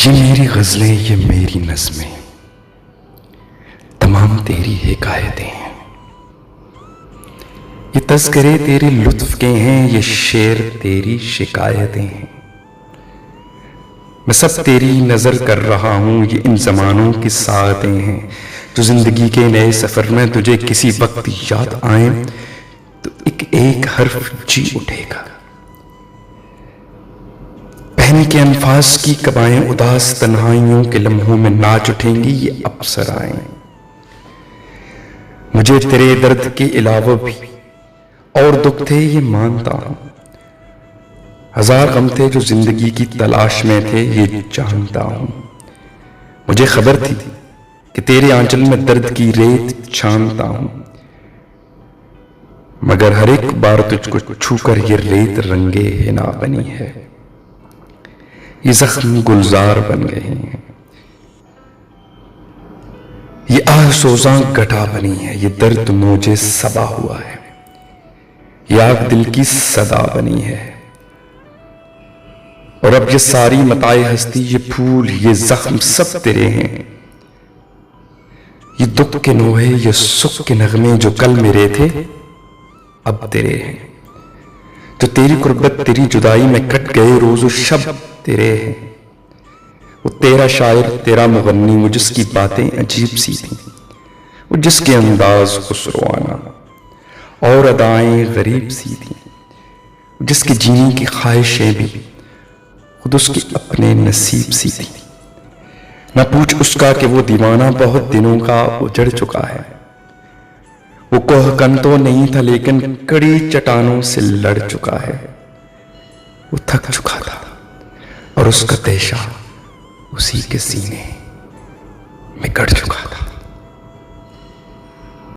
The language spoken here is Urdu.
یہ میری غزلیں، یہ میری نظمیں، تمام تیری حکایتیں ہیں۔ یہ تذکرے تیرے لطف کے ہیں، یہ شعر تیری شکایتیں ہیں۔ میں سب تیری نظر کر رہا ہوں، یہ ان زمانوں کی ساعتیں ہیں جو زندگی کے نئے سفر میں تجھے کسی وقت یاد آئیں تو ایک ایک حرف جی اٹھے گا۔ پہن کے انفاس کی قبائیں اداس تنہائیوں کے لمحوں میں ناچ اٹھیں گی یہ اپسرائیں۔ مجھے تیرے درد کے علاوہ بھی اور دکھ تھے یہ مانتا ہوں، ہزار غم تھے جو زندگی کی تلاش میں تھے یہ جانتا ہوں۔ مجھے خبر تھی کہ تیرے آنچل میں درد کی ریت چھانتا ہوں، مگر ہر ایک بار تجھ کو چھو کر یہ ریت رنگے حنا بنی ہے، یہ زخم گلزار بن گئے ہیں، یہ آہ سوزاں گٹا بنی ہے، یہ درد موجے صبا ہوا ہے، یہ آگ دل کی صدا بنی ہے۔ اور اب یہ ساری متاع ہستی، یہ پھول، یہ زخم سب تیرے ہیں، یہ دکھ کے نوحے، یہ سکھ کے نغمے جو کل میرے تھے اب تیرے ہیں، جو تیری قربت تیری جدائی میں کٹ گئے روز و شب تیرے ہیں۔ وہ تیرا شاعر تیرا مغنی، وہ جس کی باتیں عجیب سی تھیں، وہ جس کے انداز خسروانہ اور ادائیں غریب سی تھیں، جس کے جینے کی خواہشیں بھی خود اس کے اپنے نصیب سی تھی۔ نہ پوچھ اس کا کہ وہ دیوانہ بہت دنوں کا اجڑ چکا ہے، وہ کوہ کن تو نہیں تھا لیکن کڑی چٹانوں سے لڑ چکا ہے، وہ تھک چکا تھا اور اس کا تیشہ اسی کے سینے میں گڑ چکا تھا۔